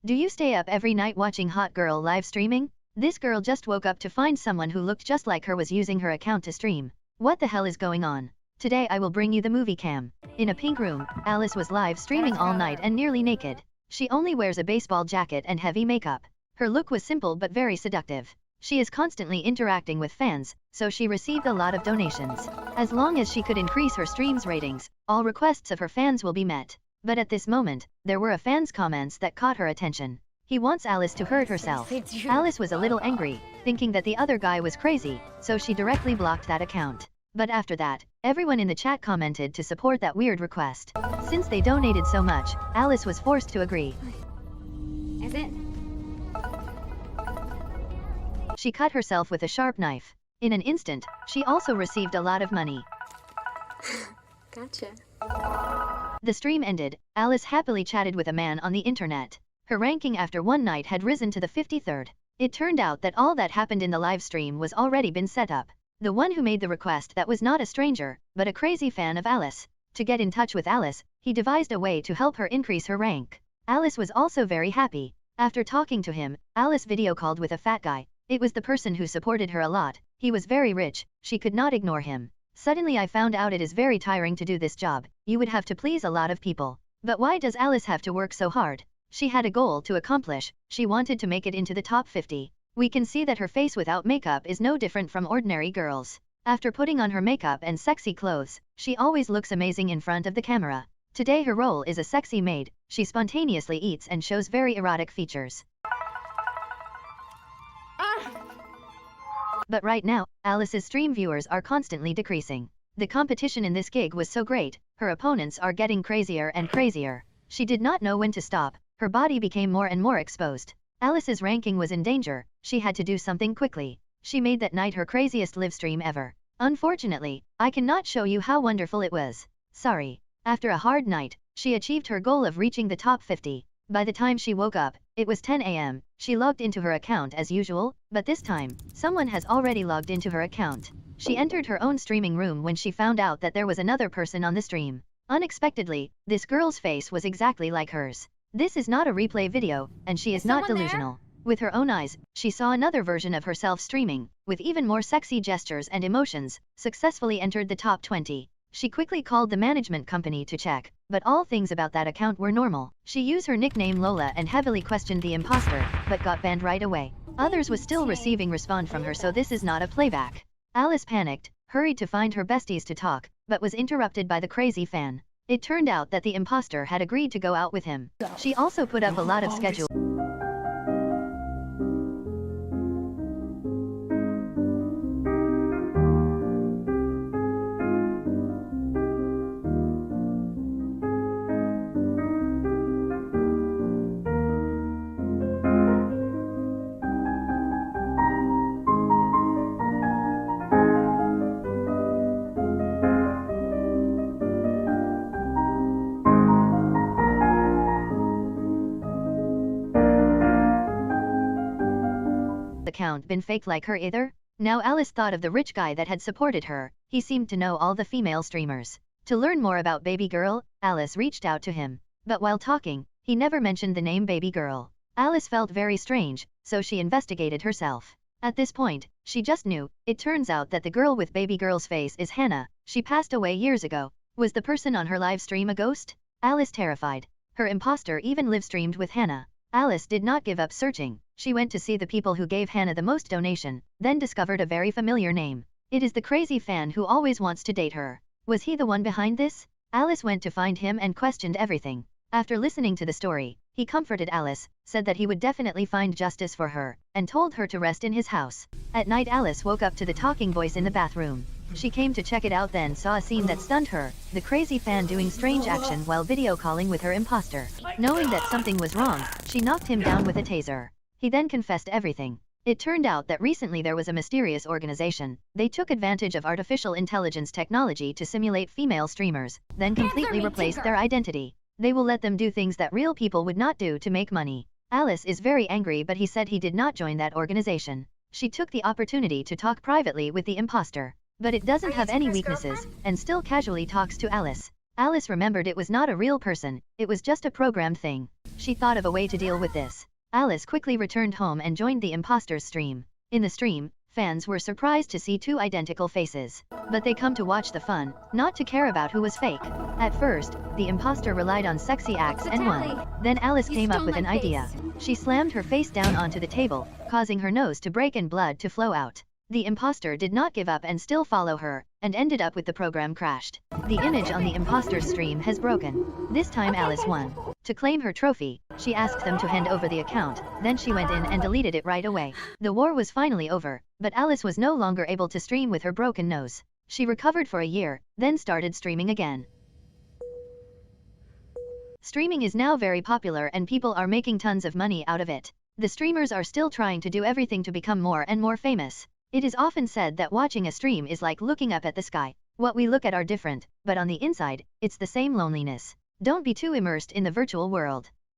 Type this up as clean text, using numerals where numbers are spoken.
Do you stay up every night watching hot girl live streaming? This girl just woke up to find someone who looked just like her was using her account to stream. What the hell is going on? Today I will bring you the movie cam. In a pink room, Alice was live streaming all night and nearly naked. She only wears a baseball jacket and heavy makeup. Her look was simple but very seductive. She is constantly interacting with fans, so she received a lot of donations. As long as she could increase her stream's ratings, all requests of her fans will be met. But at this moment, there were a fan's comments that caught her attention. He wants Alice to hurt herself. Alice was a little angry, thinking that the other guy was crazy, so she directly blocked that account. But after that, everyone in the chat commented to support that weird request. Since they donated so much, Alice was forced to agree. Is it? She cut herself with a sharp knife. In an instant, she also received a lot of money. Gotcha. The stream ended. Alice happily chatted with a man on the internet. Her ranking after one night had risen to the 53rd. It turned out that all that happened in the live stream was already been set up. The one who made the request that was not a stranger, but a crazy fan of Alice. To get in touch with Alice, he devised a way to help her increase her rank. Alice was also very happy. After talking to him, Alice video called with a fat guy. It was the person who supported her a lot. He was very rich. She could not ignore him. Suddenly I found out it is very tiring to do this job. You would have to please a lot of people. But why does Alice have to work so hard? She had a goal to accomplish. She wanted to make it into the top 50. We can see that her face without makeup is no different from ordinary girls. After putting on her makeup and sexy clothes, she always looks amazing in front of the camera. Today her role is a sexy maid. She spontaneously eats and shows very erotic features. But right now, Alice's stream viewers are constantly decreasing. The competition in this gig was so great, her opponents are getting crazier and crazier. She did not know when to stop. Her body became more and more exposed. Alice's ranking was in danger. She had to do something quickly. She made that night her craziest live stream ever. Unfortunately, I cannot show you how wonderful it was. Sorry. After a hard night, she achieved her goal of reaching the top 50. By the time she woke up, it was 10 a.m. She logged into her account as usual, but this time, someone has already logged into her account. She entered her own streaming room when she found out that there was another person on the stream. Unexpectedly, this girl's face was exactly like hers. This is not a replay video, and she is not delusional. With her own eyes, she saw another version of herself streaming, with even more sexy gestures and emotions, successfully entered the top 20. She quickly called the management company to check, but all things about that account were normal. She used her nickname Lola and heavily questioned the imposter, but got banned right away. Others was still receiving response from her, so this is not a playback. Alice panicked, hurried to find her besties to talk, but was interrupted by the crazy fan. It turned out that the imposter had agreed to go out with him. She also put up a lot of schedule. Account been faked like her either? Now Alice thought of the rich guy that had supported her. He seemed to know all the female streamers. To learn more about Baby Girl, Alice reached out to him. But while talking, he never mentioned the name Baby Girl. Alice felt very strange, so she investigated herself. At this point, she just knew. It turns out that the girl with Baby Girl's face is Hannah. She passed away years ago. Was the person on her live stream a ghost? Alice terrified. Her imposter even live streamed with Hannah. Alice did not give up searching. She went to see the people who gave Hannah the most donation, then discovered a very familiar name. It is the crazy fan who always wants to date her. Was he the one behind this? Alice went to find him and questioned everything. After listening to the story, he comforted Alice, said that he would definitely find justice for her, and told her to rest in his house. At night Alice woke up to the talking voice in the bathroom. She came to check it out, then saw a scene that stunned her, the crazy fan doing strange action while video calling with her imposter. Knowing that something was wrong, she knocked him down with a taser. He then confessed everything. It turned out that recently there was a mysterious organization. They took advantage of artificial intelligence technology to simulate female streamers, then completely replaced their identity. They will let them do things that real people would not do to make money. Alice is very angry, but he said he did not join that organization. She took the opportunity to talk privately with the imposter. But it doesn't have any weeknesses, and still casually talks to Alice. Alice remembered it was not a real person, it was just a programmed thing. She thought of a way to deal with this. Alice quickly returned home and joined the imposters' stream. In the stream, fans were surprised to see two identical faces. But they come to watch the fun, not to care about who was fake. At first, the imposter relied on sexy acts and won. Then Alice came up with an idea. She slammed her face down onto the table, causing her nose to break and blood to flow out. The imposter did not give up and still follow her, and ended up with the program crashed. The image on the imposter's stream has broken. This time Alice won. To claim her trophy, she asked them to hand over the account, then she went in and deleted it right away. The war was finally over, but Alice was no longer able to stream with her broken nose. She recovered for a year, then started streaming again. Streaming is now very popular and people are making tons of money out of it. The streamers are still trying to do everything to become more and more famous. It is often said that watching a stream is like looking up at the sky. What we look at are different, but on the inside, it's the same loneliness. Don't be too immersed in the virtual world.